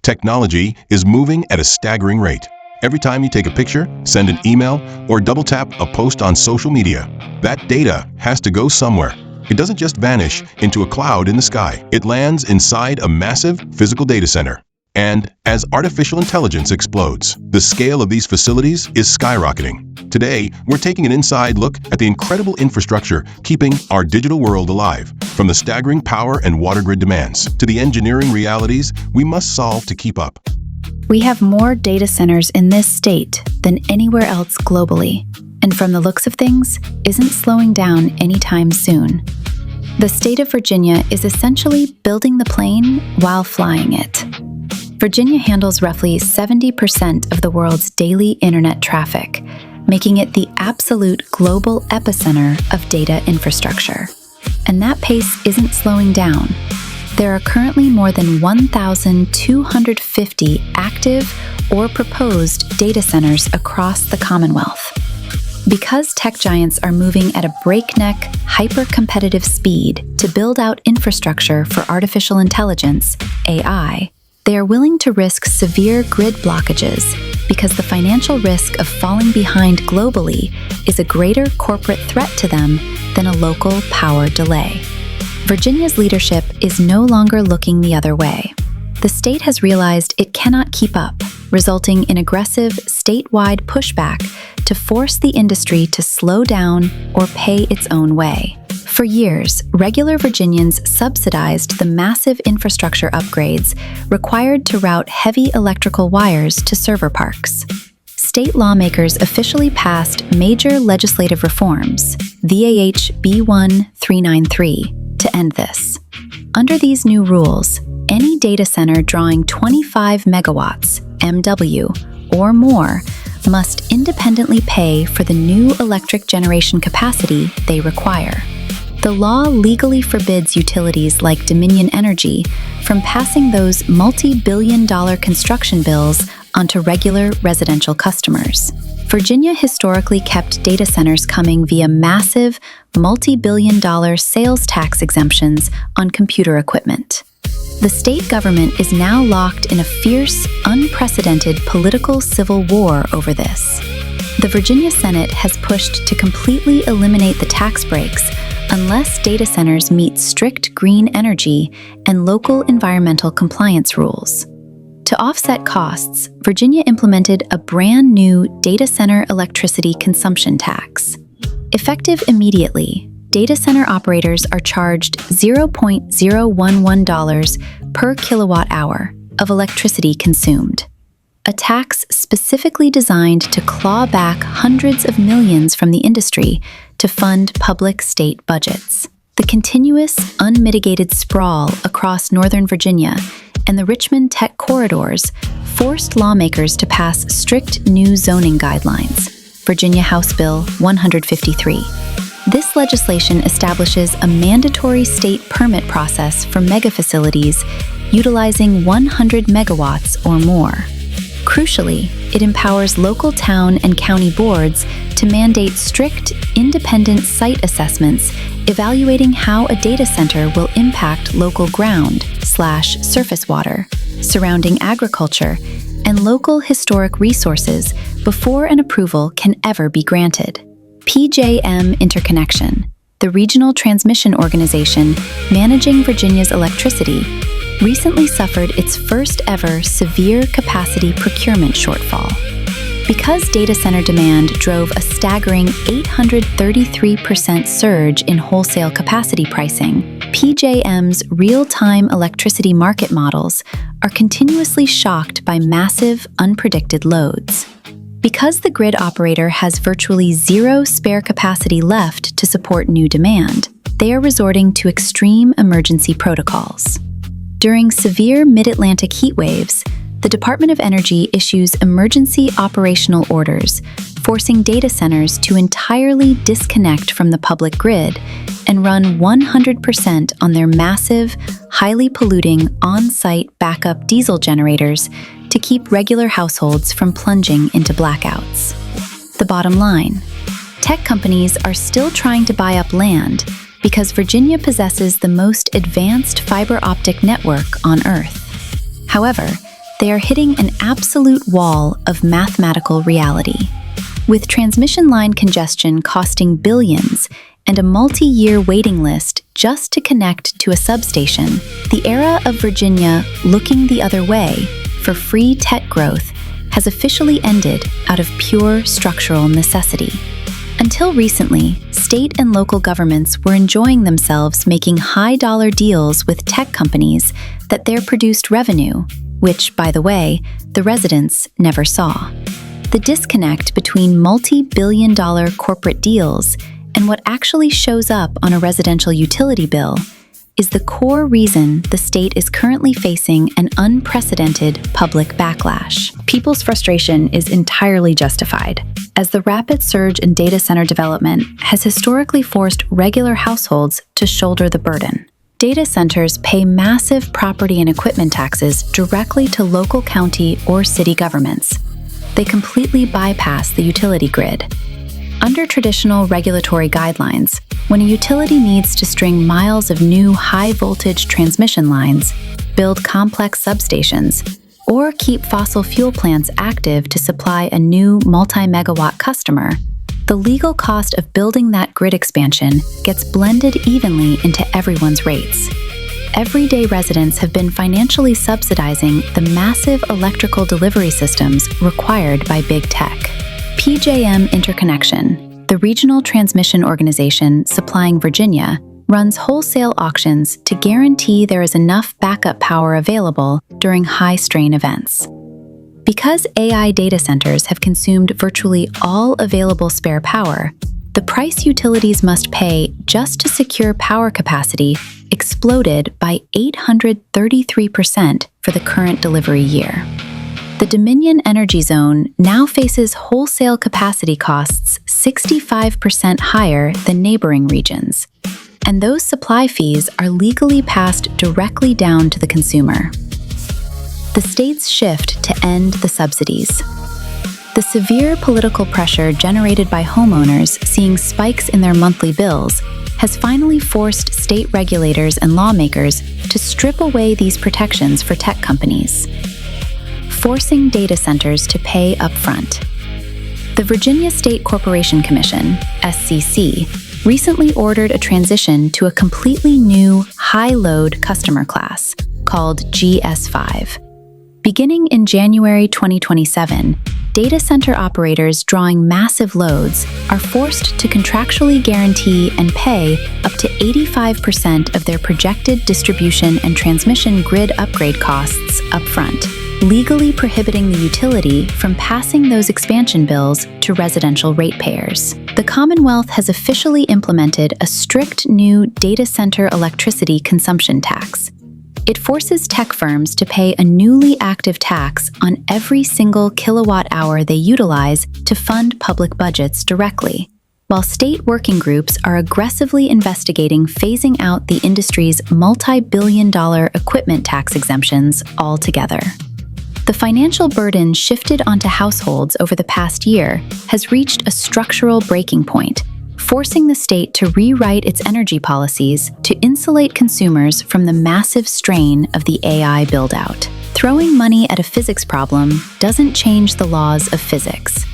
Technology is moving at a staggering rate. Every time you take a picture, send an email, or double tap a post on social media, that data has to go somewhere. It doesn't just vanish into a cloud in the sky. It lands inside a massive physical data center. And as artificial intelligence explodes, the scale of these facilities is skyrocketing. Today, we're taking an inside look at the incredible infrastructure keeping our digital world alive, from the staggering power and water grid demands to the engineering realities we must solve to keep up. We have more data centers in this state than anywhere else globally, and from the looks of things, isn't slowing down anytime soon. The state of Virginia is essentially building the plane while flying it. Virginia handles roughly 70% of the world's daily internet traffic, making it the absolute global epicenter of data infrastructure. And that pace isn't slowing down. There are currently more than 1,250 active or proposed data centers across the Commonwealth. Because tech giants are moving at a breakneck, hyper-competitive speed to build out infrastructure for artificial intelligence, AI, they are willing to risk severe grid blockages because the financial risk of falling behind globally is a greater corporate threat to them than a local power delay. Virginia's leadership is no longer looking the other way. The state has realized it cannot keep up, resulting in aggressive statewide pushback to force the industry to slow down or pay its own way. For years, regular Virginians subsidized the massive infrastructure upgrades required to route heavy electrical wires to server parks. State lawmakers officially passed major legislative reforms, VAH B1 393, to end this. Under these new rules, any data center drawing 25 megawatts, MW, or more must independently pay for the new electric generation capacity they require. The law legally forbids utilities like Dominion Energy from passing those multi-billion-dollar construction bills onto regular residential customers. Virginia historically kept data centers coming via massive, multi-billion-dollar sales tax exemptions on computer equipment. The state government is now locked in a fierce, unprecedented political civil war over this. The Virginia Senate has pushed to completely eliminate the tax breaks unless data centers meet strict green energy and local environmental compliance rules. To offset costs, Virginia implemented a brand new data center electricity consumption tax. Effective immediately, data center operators are charged $0.011 per kilowatt hour of electricity consumed. A tax specifically designed to claw back hundreds of millions from the industry to fund public state budgets. The continuous, unmitigated sprawl across Northern Virginia and the Richmond tech corridors forced lawmakers to pass strict new zoning guidelines, Virginia House Bill 153. This legislation establishes a mandatory state permit process for megafacilities utilizing 100 megawatts or more. Crucially, it empowers local town and county boards to mandate strict, independent site assessments evaluating how a data center will impact local ground/surface water, surrounding agriculture, and local historic resources before an approval can ever be granted. PJM Interconnection, the regional transmission organization managing Virginia's electricity, recently suffered its first ever severe capacity procurement shortfall. Because data center demand drove a staggering 833% surge in wholesale capacity pricing, PJM's real-time electricity market models are continuously shocked by massive, unpredicted loads. Because the grid operator has virtually zero spare capacity left to support new demand, they are resorting to extreme emergency protocols. During severe mid-Atlantic heat waves, the Department of Energy issues emergency operational orders, forcing data centers to entirely disconnect from the public grid and run 100% on their massive, highly polluting on-site backup diesel generators to keep regular households from plunging into blackouts. The bottom line: tech companies are still trying to buy up land because Virginia possesses the most advanced fiber optic network on Earth. However, they are hitting an absolute wall of mathematical reality. With transmission line congestion costing billions and a multi-year waiting list just to connect to a substation, the era of Virginia looking the other way for free tech growth has officially ended out of pure structural necessity. Until recently, state and local governments were enjoying themselves making high-dollar deals with tech companies that their produced revenue, which, by the way, the residents never saw. The disconnect between multi-billion-dollar corporate deals and what actually shows up on a residential utility bill is the core reason the state is currently facing an unprecedented public backlash. People's frustration is entirely justified, as the rapid surge in data center development has historically forced regular households to shoulder the burden. Data centers pay massive property and equipment taxes directly to local county or city governments. They completely bypass the utility grid. Under traditional regulatory guidelines, when a utility needs to string miles of new high-voltage transmission lines, build complex substations, or keep fossil fuel plants active to supply a new multi-megawatt customer, the legal cost of building that grid expansion gets blended evenly into everyone's rates. Everyday residents have been financially subsidizing the massive electrical delivery systems required by big tech. PJM Interconnection, the regional transmission organization supplying Virginia, runs wholesale auctions to guarantee there is enough backup power available during high-strain events. Because AI data centers have consumed virtually all available spare power, the price utilities must pay just to secure power capacity exploded by 833% for the current delivery year. The Dominion Energy Zone now faces wholesale capacity costs 65% higher than neighboring regions, and those supply fees are legally passed directly down to the consumer. The state's shift to end the subsidies. The severe political pressure generated by homeowners seeing spikes in their monthly bills has finally forced state regulators and lawmakers to strip away these protections for tech companies, forcing data centers to pay upfront. The Virginia State Corporation Commission, SCC, recently ordered a transition to a completely new high-load customer class called GS5. Beginning in January 2027, data center operators drawing massive loads are forced to contractually guarantee and pay up to 85% of their projected distribution and transmission grid upgrade costs upfront, legally prohibiting the utility from passing those expansion bills to residential ratepayers. The Commonwealth has officially implemented a strict new data center electricity consumption tax. It forces tech firms to pay a newly active tax on every single kilowatt hour they utilize to fund public budgets directly, while state working groups are aggressively investigating phasing out the industry's multi-billion-dollar equipment tax exemptions altogether. The financial burden shifted onto households over the past year has reached a structural breaking point, forcing the state to rewrite its energy policies to insulate consumers from the massive strain of the AI build-out. Throwing money at a physics problem doesn't change the laws of physics.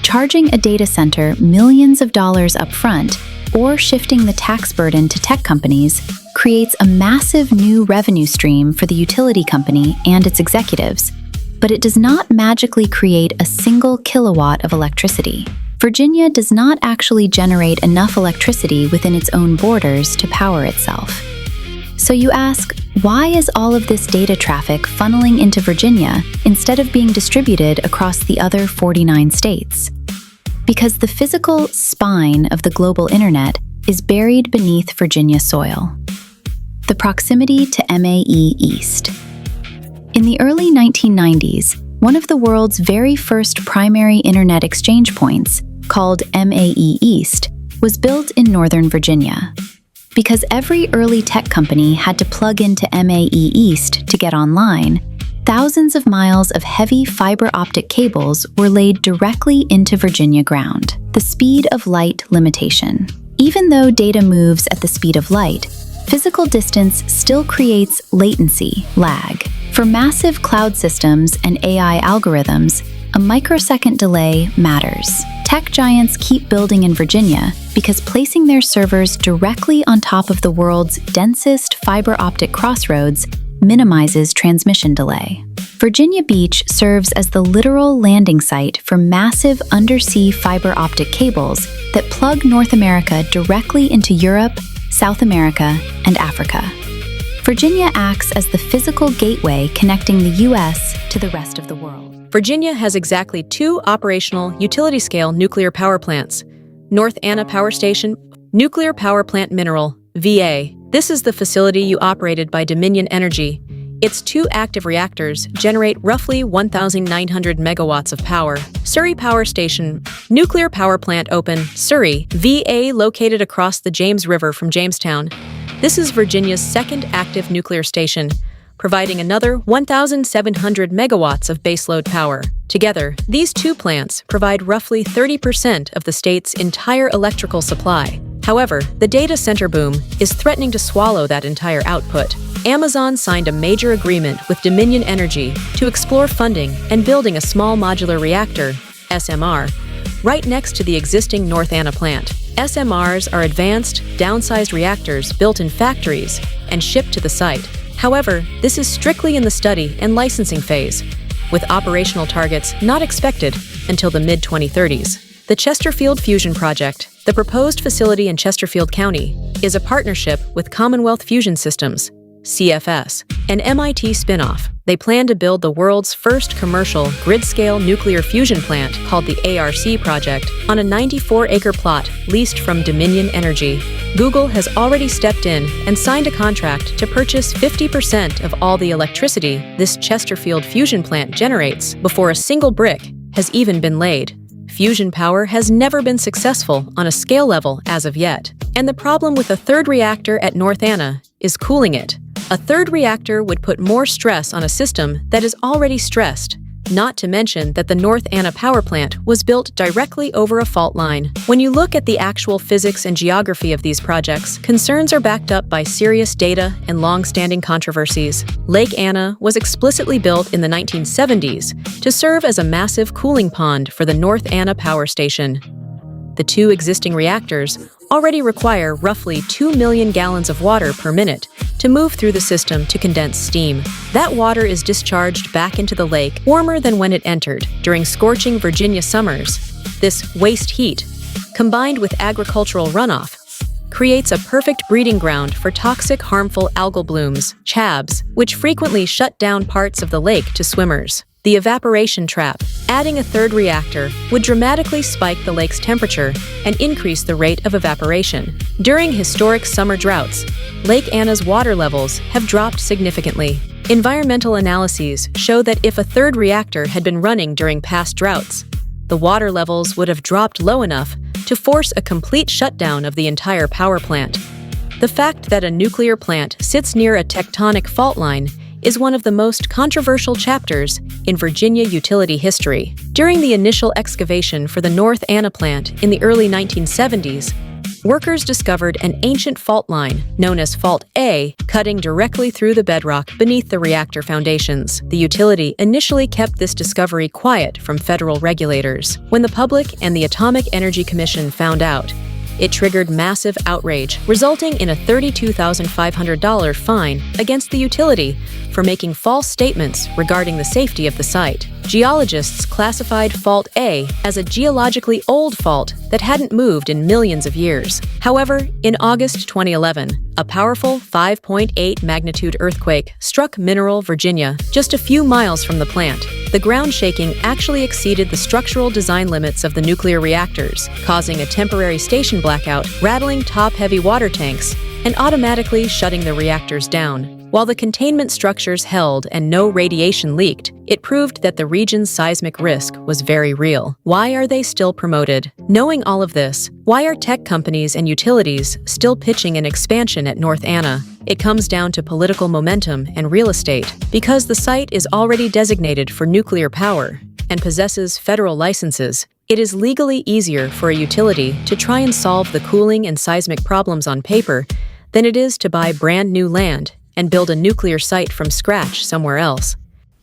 Charging a data center millions of dollars upfront or shifting the tax burden to tech companies creates a massive new revenue stream for the utility company and its executives, but it does not magically create a single kilowatt of electricity. Virginia does not actually generate enough electricity within its own borders to power itself. So you ask, why is all of this data traffic funneling into Virginia instead of being distributed across the other 49 states? Because the physical spine of the global internet is buried beneath Virginia soil. The proximity to MAE East. In the early 1990s, one of the world's very first primary internet exchange points, called MAE East, was built in Northern Virginia. Because every early tech company had to plug into MAE East to get online, thousands of miles of heavy fiber optic cables were laid directly into Virginia ground. The speed of light limitation. Even though data moves at the speed of light, physical distance still creates latency, lag. For massive cloud systems and AI algorithms, a microsecond delay matters. Tech giants keep building in Virginia because placing their servers directly on top of the world's densest fiber optic crossroads minimizes transmission delay. Virginia Beach serves as the literal landing site for massive undersea fiber optic cables that plug North America directly into Europe, South America, and Africa. Virginia acts as the physical gateway connecting the U.S. to the rest of the world. Virginia has exactly 2 operational utility-scale nuclear power plants. North Anna Power Station, Nuclear Power Plant Mineral, VA. This is the facility you operated by Dominion Energy. Its 2 active reactors generate roughly 1,900 megawatts of power. Surrey Power Station, Nuclear Power Plant Open, Surrey, VA, located across the James River from Jamestown. This is Virginia's 2nd active nuclear station, providing another 1,700 megawatts of baseload power. Together, these 2 plants provide roughly 30% of the state's entire electrical supply. However, the data center boom is threatening to swallow that entire output. Amazon signed a major agreement with Dominion Energy to explore funding and building a small modular reactor, SMR, right next to the existing North Anna plant. SMRs are advanced, downsized reactors built in factories and shipped to the site. However, this is strictly in the study and licensing phase, with operational targets not expected until the mid-2030s. The Chesterfield Fusion Project, the proposed facility in Chesterfield County, is a partnership with Commonwealth Fusion Systems, CFS, an MIT spinoff. They plan to build the world's first commercial grid-scale nuclear fusion plant called the ARC project on a 94-acre plot leased from Dominion Energy. Google has already stepped in and signed a contract to purchase 50% of all the electricity this Chesterfield fusion plant generates before a single brick has even been laid. Fusion power has never been successful on a scale level as of yet. And the problem with a 3rd reactor at North Anna is cooling it. A 3rd reactor would put more stress on a system that is already stressed, not to mention that the North Anna power plant was built directly over a fault line. When you look at the actual physics and geography of these projects, concerns are backed up by serious data and long-standing controversies. Lake Anna was explicitly built in the 1970s to serve as a massive cooling pond for the North Anna power station. The 2 existing reactors already require roughly 2 million gallons of water per minute to move through the system to condense steam. That water is discharged back into the lake warmer than when it entered during scorching Virginia summers. This waste heat, combined with agricultural runoff, creates a perfect breeding ground for toxic, harmful algal blooms, chabs, which frequently shut down parts of the lake to swimmers. The evaporation trap. Adding a 3rd reactor would dramatically spike the lake's temperature and increase the rate of evaporation. During historic summer droughts, Lake Anna's water levels have dropped significantly. Environmental analyses show that if a 3rd reactor had been running during past droughts, the water levels would have dropped low enough to force a complete shutdown of the entire power plant. The fact that a nuclear plant sits near a tectonic fault line is one of the most controversial chapters in Virginia utility history. During the initial excavation for the North Anna plant in the early 1970s, workers discovered an ancient fault line, known as Fault A, cutting directly through the bedrock beneath the reactor foundations. The utility initially kept this discovery quiet from federal regulators. When the public and the Atomic Energy Commission found out, it triggered massive outrage, resulting in a $32,500 fine against the utility for making false statements regarding the safety of the site. Geologists classified Fault A as a geologically old fault that hadn't moved in millions of years. However, in August 2011, a powerful 5.8 magnitude earthquake struck Mineral, Virginia, just a few miles from the plant. The ground shaking actually exceeded the structural design limits of the nuclear reactors, causing a temporary station blackout, rattling top-heavy water tanks, and automatically shutting the reactors down. While the containment structures held and no radiation leaked, it proved that the region's seismic risk was very real. Why are they still promoted? Knowing all of this, why are tech companies and utilities still pitching an expansion at North Anna? It comes down to political momentum and real estate. Because the site is already designated for nuclear power and possesses federal licenses, it is legally easier for a utility to try and solve the cooling and seismic problems on paper than it is to buy brand new land and build a nuclear site from scratch somewhere else.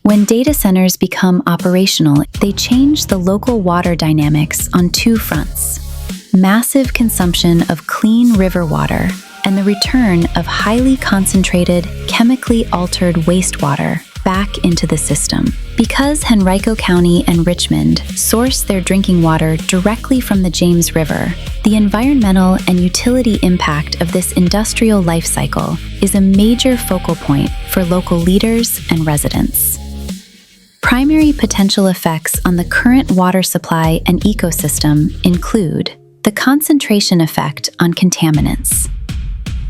When data centers become operational, they change the local water dynamics on two fronts: massive consumption of clean river water and the return of highly concentrated, chemically altered wastewater back into the system. Because Henrico County and Richmond source their drinking water directly from the James River, the environmental and utility impact of this industrial life cycle is a major focal point for local leaders and residents. Primary potential effects on the current water supply and ecosystem include the concentration effect on contaminants.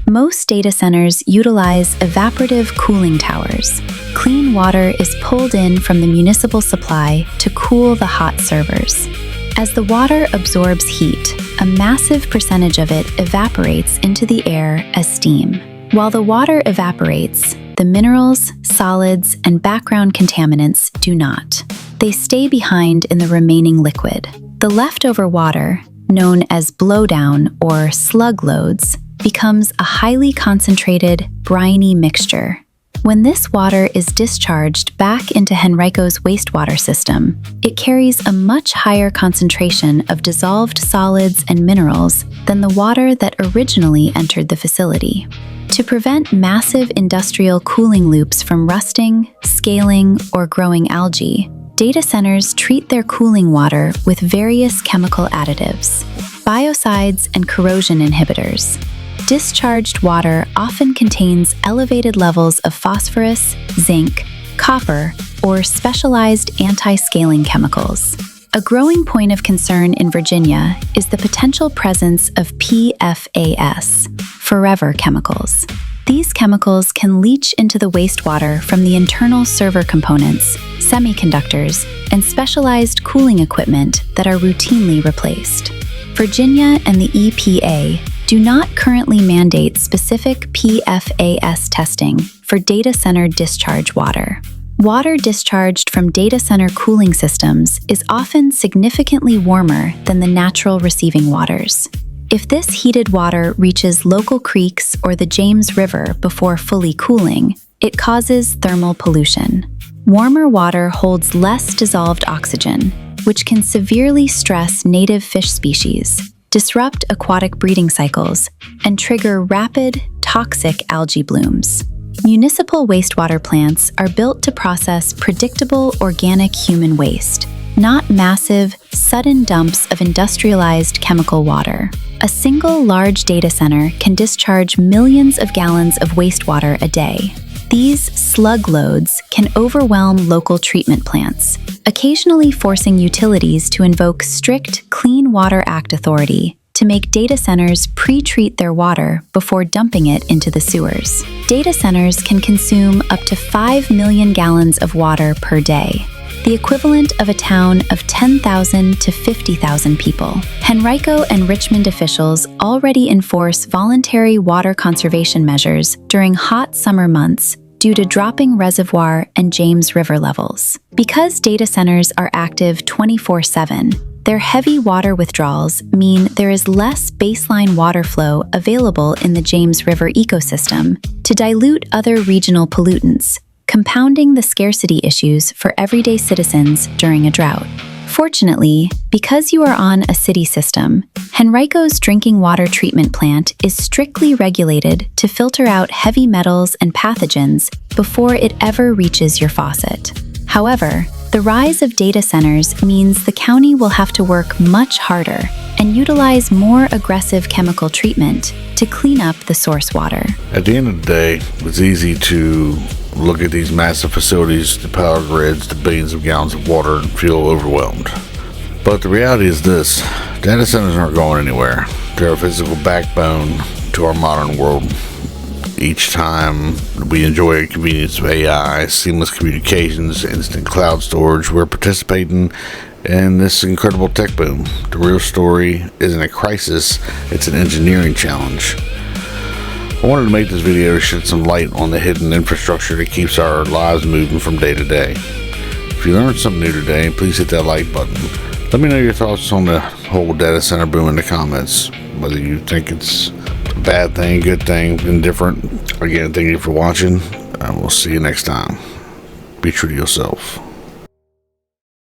Most data centers utilize evaporative cooling towers. Clean water is pulled in from the municipal supply to cool the hot servers. As the water absorbs heat, a massive percentage of it evaporates into the air as steam. While the water evaporates, the minerals, solids, and background contaminants do not. They stay behind in the remaining liquid. The leftover water, known as blowdown or slug loads, becomes a highly concentrated, briny mixture. When this water is discharged back into Henrico's wastewater system, it carries a much higher concentration of dissolved solids and minerals than the water that originally entered the facility. To prevent massive industrial cooling loops from rusting, scaling, or growing algae, data centers treat their cooling water with various chemical additives, biocides, and corrosion inhibitors. Discharged water often contains elevated levels of phosphorus, zinc, copper, or specialized anti-scaling chemicals. A growing point of concern in Virginia is the potential presence of PFAS, forever chemicals. These chemicals can leach into the wastewater from the internal server components, semiconductors, and specialized cooling equipment that are routinely replaced. Virginia and the EPA do not currently mandate specific PFAS testing for data center discharge water. Water discharged from data center cooling systems is often significantly warmer than the natural receiving waters. If this heated water reaches local creeks or the James River before fully cooling, it causes thermal pollution. Warmer water holds less dissolved oxygen, which can severely stress native fish species, disrupt aquatic breeding cycles, and trigger rapid, toxic algae blooms. Municipal wastewater plants are built to process predictable organic human waste, not massive, sudden dumps of industrialized chemical water. A single large data center can discharge millions of gallons of wastewater a day. These slug loads can overwhelm local treatment plants, occasionally forcing utilities to invoke strict Clean Water Act authority to make data centers pre-treat their water before dumping it into the sewers. Data centers can consume up to 5 million gallons of water per day, the equivalent of a town of 10,000 to 50,000 people. Henrico and Richmond officials already enforce voluntary water conservation measures during hot summer months due to dropping reservoir and James River levels. Because data centers are active 24/7, their heavy water withdrawals mean there is less baseline water flow available in the James River ecosystem to dilute other regional pollutants, compounding the scarcity issues for everyday citizens during a drought. Fortunately, because you are on a city system, Henrico's drinking water treatment plant is strictly regulated to filter out heavy metals and pathogens before it ever reaches your faucet. However, the rise of data centers means the county will have to work much harder and utilize more aggressive chemical treatment to clean up the source water. At the end of the day, it's easy to look at these massive facilities, the power grids, the billions of gallons of water, and feel overwhelmed. But the reality is this: data centers aren't going anywhere. They're a physical backbone to our modern world. Each time we enjoy the convenience of AI, seamless communications, instant cloud storage, we're participating in this incredible tech boom. The real story isn't a crisis, it's an engineering challenge. I wanted to make this video to shed some light on the hidden infrastructure that keeps our lives moving from day to day. If you learned something new today, please hit that like button. Let me know your thoughts on the whole data center boom in the comments, whether you think it's bad thing, good thing, indifferent. Again, thank you for watching. We'll see you next time. Be true to yourself.